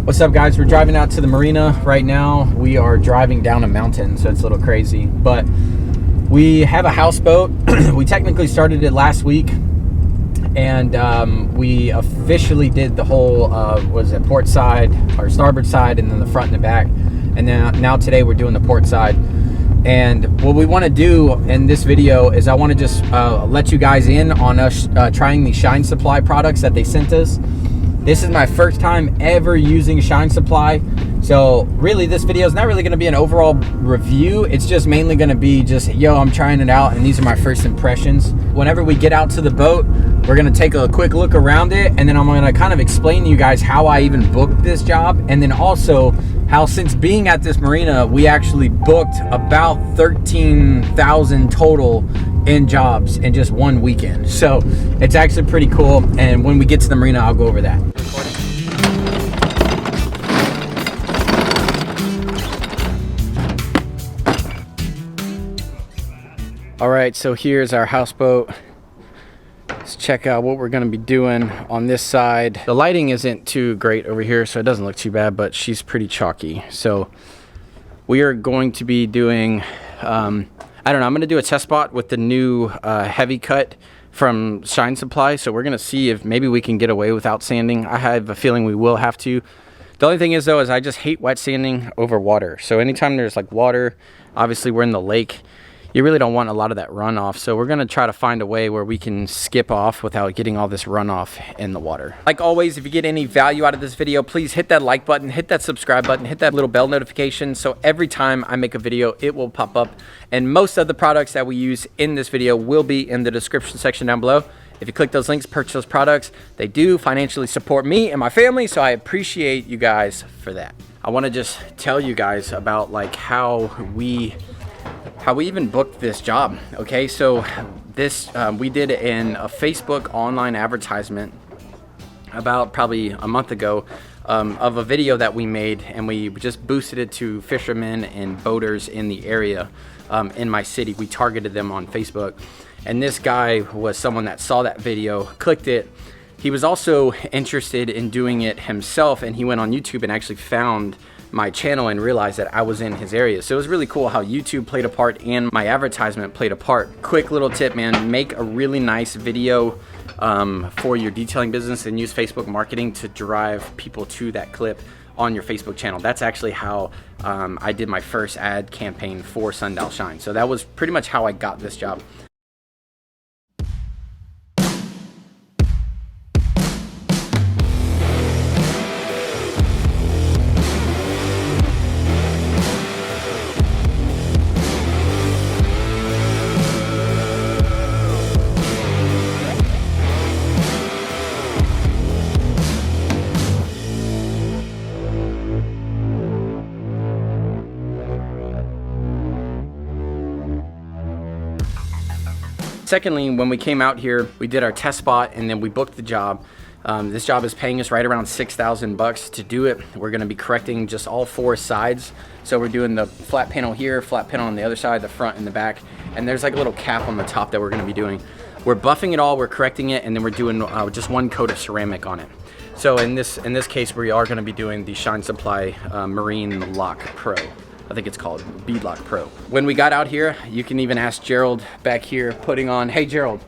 What's up, guys? We're driving out to the marina right now. We are driving down a mountain, so it's a little crazy, but we have a houseboat. We technically started it last week, and we officially did the whole was it port side or starboard side, and then the front and the back, and then now today we're doing the port side. And what we want to do in this video is I want to just let you guys in on us trying the Shine Supply products that they sent us. This is my first time ever using Shine Supply, so really this video is not really going to be an overall review. It's just mainly going to be just, yo, I'm trying it out and these are my first impressions. Whenever we get out to the boat, we're going to take a quick look around it, and then I'm going to kind of explain to you guys how I even booked this job, and then also how, since being at this marina, we actually booked about 13,000 total in jobs in just one weekend. So it's actually pretty cool, and when we get to the marina, I'll go over that. All right, so here's our houseboat. Let's check out what we're gonna be doing on this side. The lighting isn't too great over here, so it doesn't look too bad, but she's pretty chalky. So we are going to be doing, I don't know, I'm gonna do a test spot with the new heavy cut from Shine Supply. So we're gonna see if maybe we can get away without sanding. I have a feeling we will have to. The only thing is though, is I just hate wet sanding over water. So anytime there's like water, obviously we're in the lake, you really don't want a lot of that runoff. So we're gonna try to find a way where we can skip off without getting all this runoff in the water. Like always, if you get any value out of this video, please hit that like button, hit that subscribe button, hit that little bell notification, so every time I make a video, it will pop up. And most of the products that we use in this video will be in the description section down below. If you click those links, purchase those products, they do financially support me and my family, so I appreciate you guys for that. I wanna just tell you guys about like how we even booked this job. Okay, so this we did in a Facebook online advertisement about probably a month ago of a video that we made, and we just boosted it to fishermen and boaters in the area in my city. We targeted them on Facebook, and this guy was someone that saw that video, clicked it. He was also interested in doing it himself, and he went on YouTube and actually found my channel and realized that I was in his area. So it was really cool how YouTube played a part and my advertisement played a part. Quick little tip, man, make a really nice video for your detailing business and use Facebook marketing to drive people to that clip on your Facebook channel. That's actually how I did my first ad campaign for Sundial Shine. So that was pretty much how I got this job. Secondly, when we came out here, we did our test spot and then we booked the job. This job is paying us right around 6,000 bucks to do it. We're gonna be correcting just all four sides. So we're doing the flat panel here, flat panel on the other side, the front and the back. And there's like a little cap on the top that we're gonna be doing. We're buffing it all, we're correcting it, and then we're doing just one coat of ceramic on it. So in this case, we are gonna be doing the Shine Supply Marine Lock Pro. I think it's called Beadlock Pro. When we got out here, you can even ask Gerald back here putting on, hey Gerald,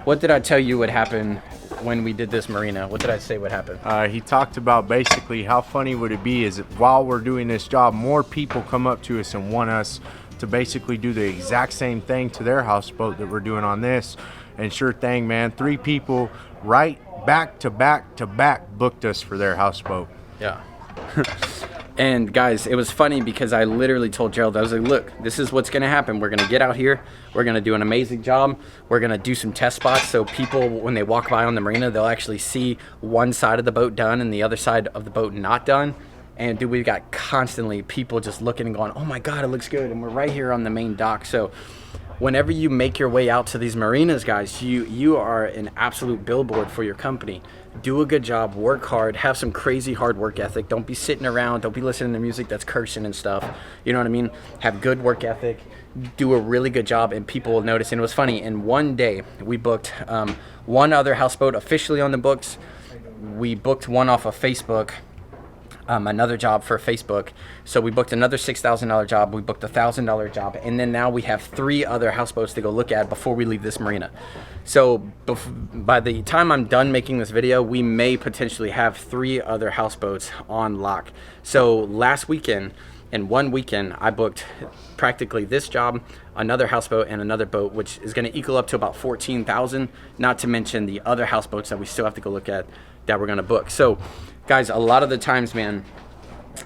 what did I tell you would happen when we did this marina? What did I say would happen? He talked about basically how funny would it be is that while we're doing this job, more people come up to us and want us to basically do the exact same thing to their houseboat that we're doing on this. And sure thing, man, 3 people right back to back to back booked us for their houseboat. Yeah. And guys, it was funny because I literally told Gerald, I was like, look, this is what's gonna happen. We're gonna get out here, we're gonna do an amazing job, we're gonna do some test spots so people, when they walk by on the marina, they'll actually see one side of the boat done and the other side of the boat not done. And dude, we've got constantly people just looking and going, oh my God, it looks good. And we're right here on the main dock. So whenever you make your way out to these marinas, guys, you are an absolute billboard for your company. Do a good job, work hard, have some crazy hard work ethic. Don't be sitting around, don't be listening to music that's cursing and stuff. You know what I mean? Have good work ethic, do a really good job, and people will notice. And it was funny, in one day, we booked one other houseboat officially on the books. We booked one off of Facebook. another job for Facebook. So we booked another $6,000 job. We booked a $1,000 job. And then now we have 3 other houseboats to go look at before we leave this marina. So by the time I'm done making this video, we may potentially have 3 other houseboats on lock. So last weekend, in 1 weekend, I booked practically this job, another houseboat, and another boat, which is going to equal up to about 14,000, not to mention the other houseboats that we still have to go look at that we're going to book. So guys, a lot of the times, man,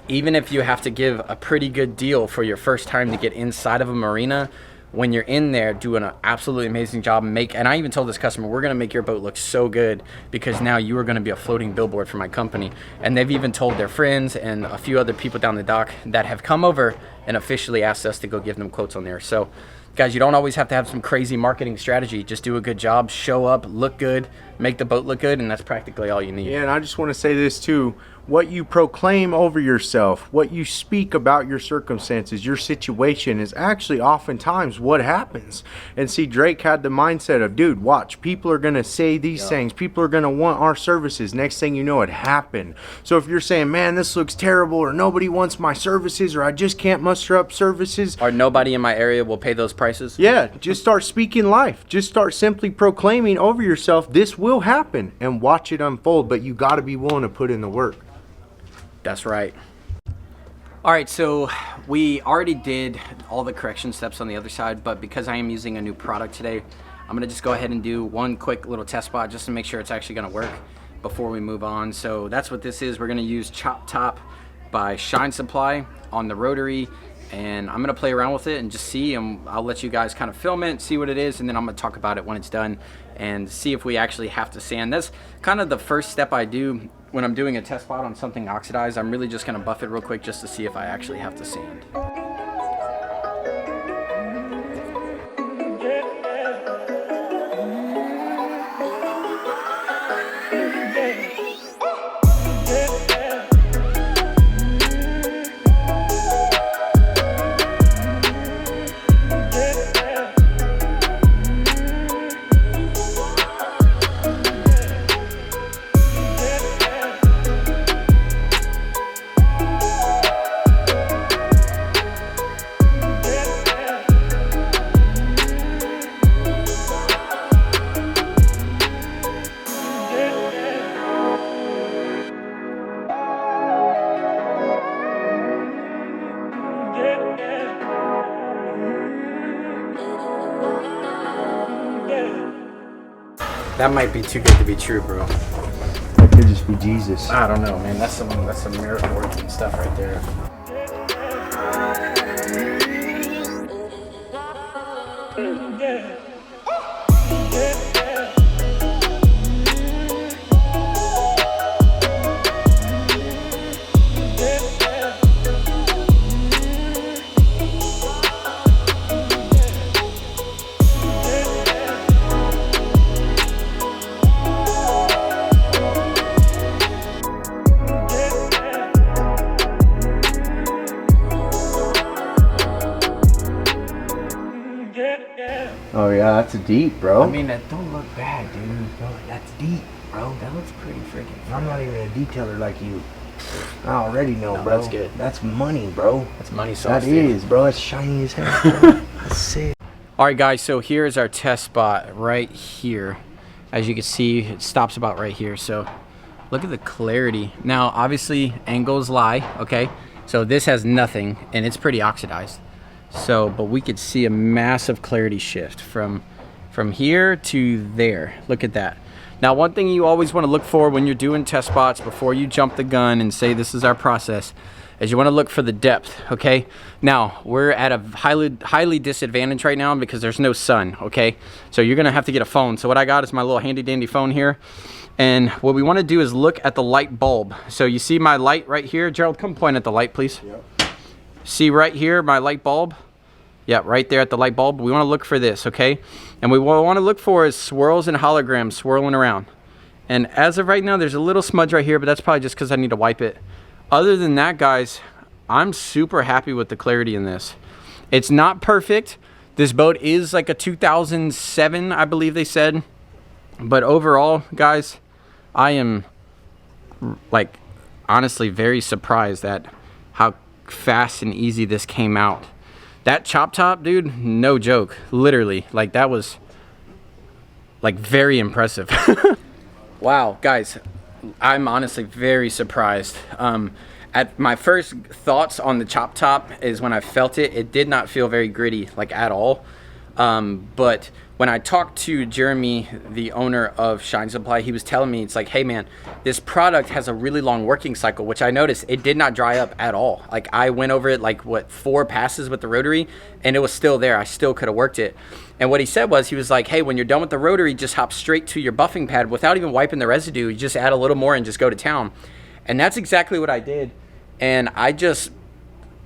even if you have to give a pretty good deal for your first time to get inside of a marina, when you're in there doing an absolutely amazing job, and I even told this customer, we're gonna make your boat look so good because now you are gonna be a floating billboard for my company. And they've even told their friends and a few other people down the dock that have come over and officially asked us to go give them quotes on there. So guys, you don't always have to have some crazy marketing strategy. Just do a good job, show up, look good, make the boat look good, and that's practically all you need. Yeah, and I just want to say this too. What you proclaim over yourself, what you speak about your circumstances, your situation is actually oftentimes what happens. And see, Drake had the mindset of, dude, watch, people are going to say these things. People are going to want our services. Next thing you know, it happened. So if you're saying, man, this looks terrible, or nobody wants my services, or I just can't muster up services, or nobody in my area will pay those prices. Yeah, just start speaking life. Just start simply proclaiming over yourself, this will happen, and watch it unfold. But you got to be willing to put in the work. That's right. All right, so we already did all the correction steps on the other side, but because I am using a new product today, I'm gonna just go ahead and do one quick little test spot just to make sure it's actually gonna work before we move on. So that's what this is. We're gonna use Chop Top by Shine Supply on the rotary, and I'm gonna play around with it and just see, and I'll let you guys kind of film it, see what it is, and then I'm gonna talk about it when it's done and see if we actually have to sand. That's kind of the first step I do when I'm doing a test spot on something oxidized. I'm really just gonna buff it real quick just to see if I actually have to sand. That might be too good to be true, bro. That could just be Jesus. I don't know, man. That's some miracle working stuff right there. Oh yeah, that's deep, bro. I mean, that don't look bad, dude. Bro, that's deep, bro. That looks pretty freaking. I'm not even a detailer like you. I already know, No, bro. that's good. That's money, bro. That's money sauce. That is, bro. That's shiny as hell. Bro. That's sick. All right, guys. So here's our test spot right here. As you can see, it stops about right here. So look at the clarity. Now, obviously, angles lie. Okay. So this has nothing, and it's pretty oxidized. So, but we could see a massive clarity shift from here to there. Look at that. Now, one thing you always want to look for when you're doing test spots before you jump the gun and say this is our process is you want to look for the depth, okay? Now, we're at a highly disadvantage right now because there's no sun, okay? So you're going to have to get a phone. So what I got is my little handy dandy phone here. And what we want to do is look at the light bulb. So you see my light right here? Gerald, come point at the light, please. Yep. See right here, my light bulb? Yeah, right there at the light bulb. We want to look for this, okay? And we want to look for is swirls and holograms swirling around. And as of right now, there's a little smudge right here, but that's probably just because I need to wipe it. Other than that, guys, I'm super happy with the clarity in this. It's not perfect. This boat is like a 2007, I believe they said. But overall, guys, I am like honestly very surprised at how fast and easy this came out. That chop top, dude, no joke, literally, like that was like very impressive. Wow, guys, I'm honestly very surprised. At my first thoughts on the chop top is when I felt it, it did not feel very gritty, like at all. But when I talked to Jeremy, the owner of Shine Supply, he was telling me, it's like, hey man, this product has a really long working cycle, which I noticed it did not dry up at all. Like I went over it like what, 4 passes with the rotary and it was still there. I still could have worked it. And what he said was, he was like, hey, when you're done with the rotary, just hop straight to your buffing pad without even wiping the residue. You just add a little more and just go to town. And that's exactly what I did. And I just,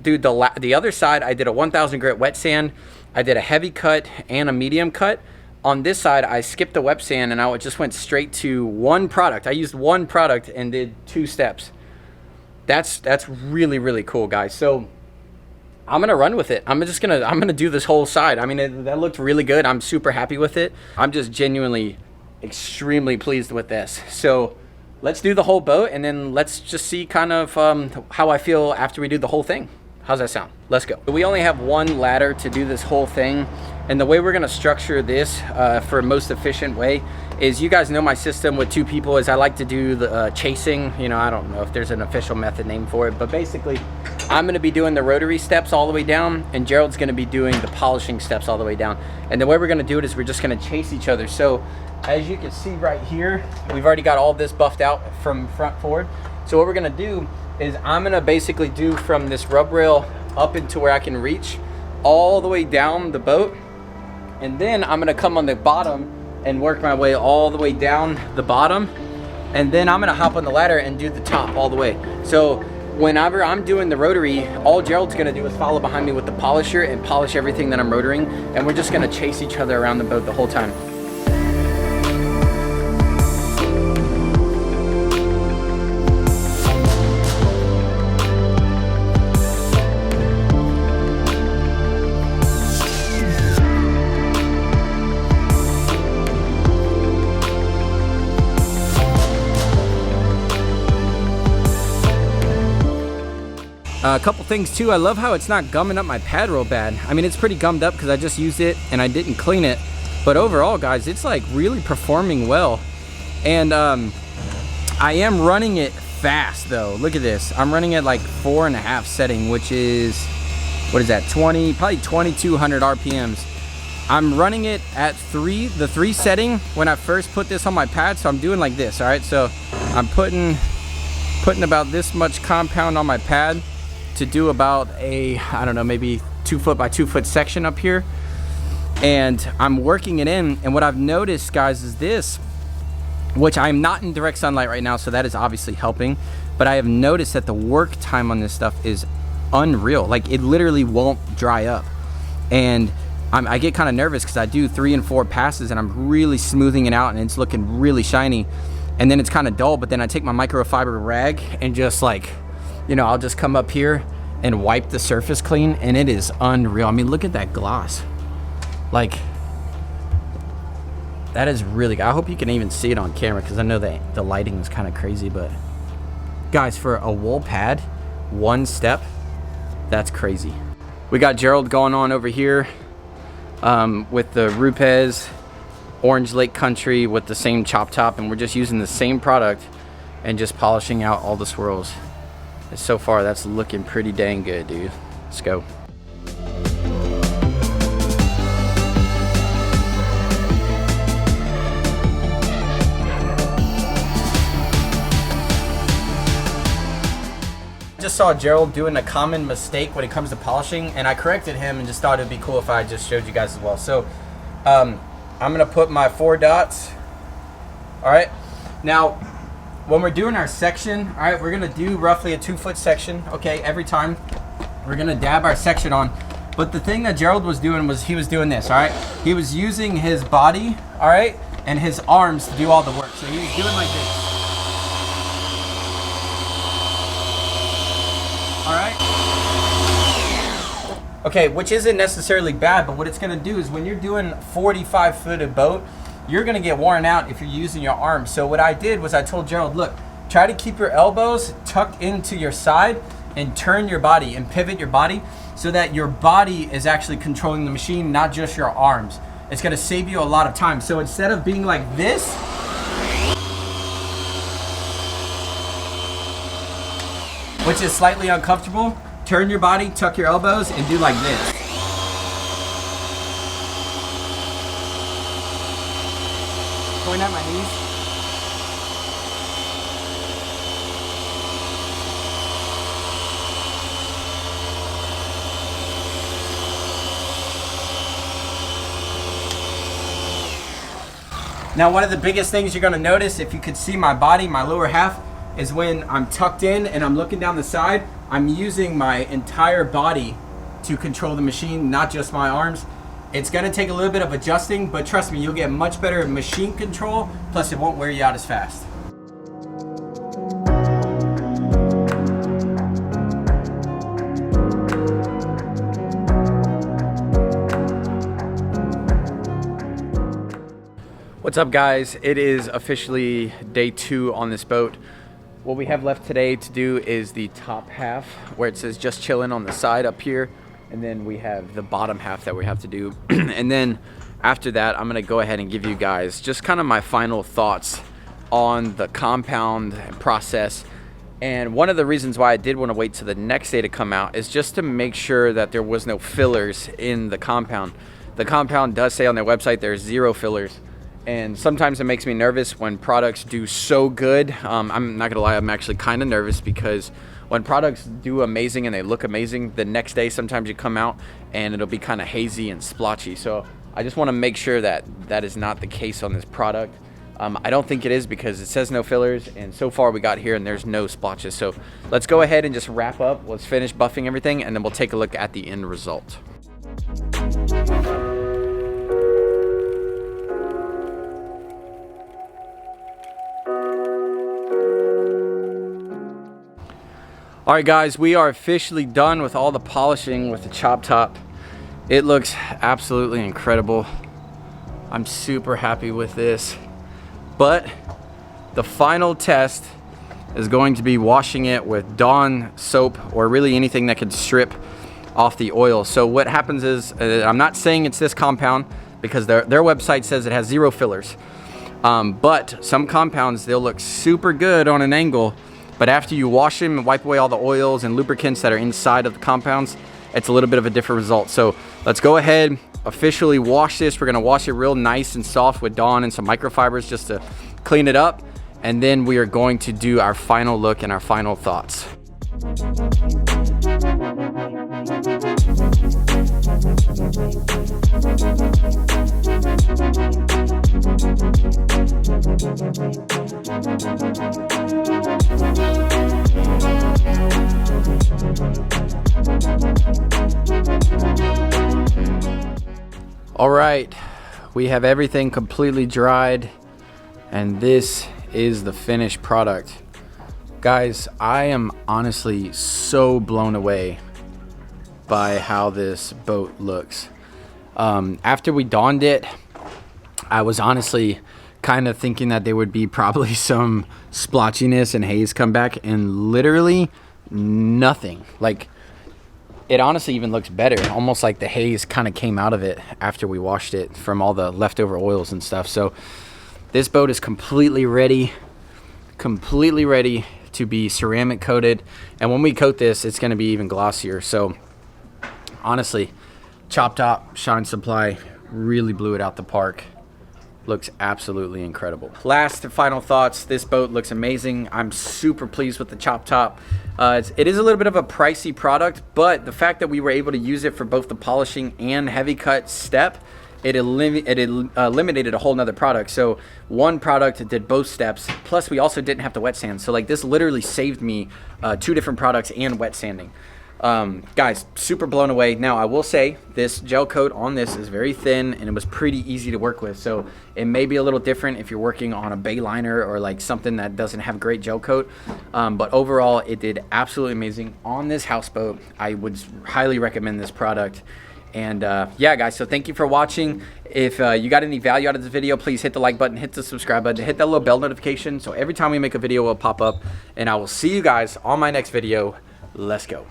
dude, the other side, I did a 1000 grit wet sand. I did a heavy cut and a medium cut. On this side, I skipped the wet sand and I just went straight to one product. I used one product and did 2 steps. That's really, really cool, guys. So I'm gonna run with it. I'm gonna do this whole side. I mean, that looked really good. I'm super happy with it. I'm just genuinely extremely pleased with this. So let's do the whole boat and then let's just see kind of how I feel after we do the whole thing. How's that sound? Let's go. We only have one ladder to do this whole thing. And the way we're gonna structure this for most efficient way is, you guys know my system with 2 people is I like to do the chasing. You know, I don't know if there's an official method name for it, but basically I'm gonna be doing the rotary steps all the way down and Gerald's gonna be doing the polishing steps all the way down. And the way we're gonna do it is we're just gonna chase each other. So as you can see right here, we've already got all this buffed out from front forward. So what we're gonna do is I'm gonna basically do from this rub rail up into where I can reach all the way down the boat. And then I'm gonna come on the bottom and work my way all the way down the bottom. And then I'm gonna hop on the ladder and do the top all the way. So whenever I'm doing the rotary, all Gerald's gonna do is follow behind me with the polisher and polish everything that I'm rotaring. And we're just gonna chase each other around the boat the whole time. A couple things too, I love how it's not gumming up my pad real bad. I mean, it's pretty gummed up because I just used it and I didn't clean it. But overall, guys, it's like really performing well. And I am running it fast though. Look at this. I'm running it like 4.5 setting, which is, what is that, probably 2200 RPMs. I'm running it at the 3 setting when I first put this on my pad. So I'm doing like this, all right? So I'm putting about this much compound on my pad to do about a, I don't know, maybe 2 foot by 2 foot section up here. And I'm working it in. And what I've noticed, guys, is this, which I'm not in direct sunlight right now, so that is obviously helping. But I have noticed that the work time on this stuff is unreal. Like, it literally won't dry up. And I get kind of nervous because I do 3 and 4 passes and I'm really smoothing it out and it's looking really shiny. And then it's kind of dull, but then I take my microfiber rag and just like, you know, I'll just come up here and wipe the surface clean and it is unreal. I mean, look at that gloss. Like, that is really good. I hope you can even see it on camera because I know that the lighting is kind of crazy, but guys, for a wool pad, 1 step, that's crazy. We got Gerald going on over here with the Rupes Orange Lake Country with the same chop top, and we're just using the same product and just polishing out all the swirls. And so far, that's looking pretty dang good, dude. Let's go. Just saw Gerald doing a common mistake when it comes to polishing, and I corrected him and just thought it'd be cool if I just showed you guys as well. So I'm gonna put my 4 dots. All right, now when we're doing our section, all right, we're gonna do roughly a 2 foot section, okay? Every time we're gonna dab our section on. But the thing that Gerald was doing was he was doing this, all right? He was using his body, all right, and his arms to do all the work. So he was doing like this. All right. Okay, which isn't necessarily bad, but what it's gonna do is when you're doing 45-footed boat, you're gonna get worn out if you're using your arms. So what I did was I told Gerald, look, try to keep your elbows tucked into your side and turn your body and pivot your body so that your body is actually controlling the machine, not just your arms. It's gonna save you a lot of time. So instead of being like this, which is slightly uncomfortable, turn your body, tuck your elbows, and do like this. Point at my knees. Now, one of the biggest things you're gonna notice, if you could see my body, my lower half, is when I'm tucked in and I'm looking down the side, I'm using my entire body to control the machine, not just my arms. It's gonna take a little bit of adjusting, but trust me, you'll get much better machine control, plus it won't wear you out as fast. What's up, guys? It is officially day 2 on this boat. What we have left today to do is the top half where it says just chillin' on the side up here, and then we have the bottom half that we have to do. And then after that, I'm gonna go ahead and give you guys just kind of my final thoughts on the compound process. And one of the reasons why I did want to wait till the next day to come out is just to make sure that there was no fillers in the compound. The compound does say on their website there's 0 fillers. And sometimes it makes me nervous when products do so good. I'm not gonna lie, I'm actually kind of nervous because when products do amazing and they look amazing, the next day sometimes you come out and it'll be kind of hazy and splotchy. So I just wanna make sure that that is not the case on this product. I don't think it is because it says no fillers, and so far we got here and there's no splotches. So let's go ahead and just wrap up. Let's finish buffing everything and then we'll take a look at the end result. All right, guys, we are officially done with all the polishing with the chop top. It looks absolutely incredible. I'm super happy with this. But the final test is going to be washing it with Dawn soap, or really anything that could strip off the oil. So what happens is, I'm not saying it's this compound because their website says it has 0 fillers. But some compounds, they'll look super good on an angle, but after you wash them and wipe away all the oils and lubricants that are inside of the compounds, it's a little bit of a different result. So let's go ahead, officially wash this. We're gonna wash it real nice and soft with Dawn and some microfibers just to clean it up. And then we are going to do our final look and our final thoughts. All right, we have everything completely dried, and this is the finished product. Guys, I am honestly so blown away by how this boat looks. After we donned it, I was honestly kind of thinking that there would be probably some splotchiness and haze come back, and literally nothing. Like, it honestly even looks better, almost like the haze kind of came out of it after we washed it from all the leftover oils and stuff. So this boat is completely ready to be ceramic coated, and when we coat this, it's going to be even glossier. So honestly, Chop Top Shine Supply really blew it out the park. Looks absolutely incredible. Last and final thoughts, this boat looks amazing. I'm super pleased with the Chop Top. It is a little bit of a pricey product, but the fact that we were able to use it for both the polishing and heavy cut step, it eliminated a whole nother product. So one product did both steps, plus we also didn't have to wet sand. So like, this literally saved me 2 different products and wet sanding. Guys, super blown away. Now I will say this gel coat on this is very thin and it was pretty easy to work with, so it may be a little different if you're working on a bay liner or like something that doesn't have great gel coat, but overall it did absolutely amazing on this houseboat. I would highly recommend this product, And yeah, guys, so thank you for watching. If you got any value out of this video, please hit the like button, hit the subscribe button, hit that little bell notification so every time we make a video, it will pop up. And I will see you guys on my next video. Let's go.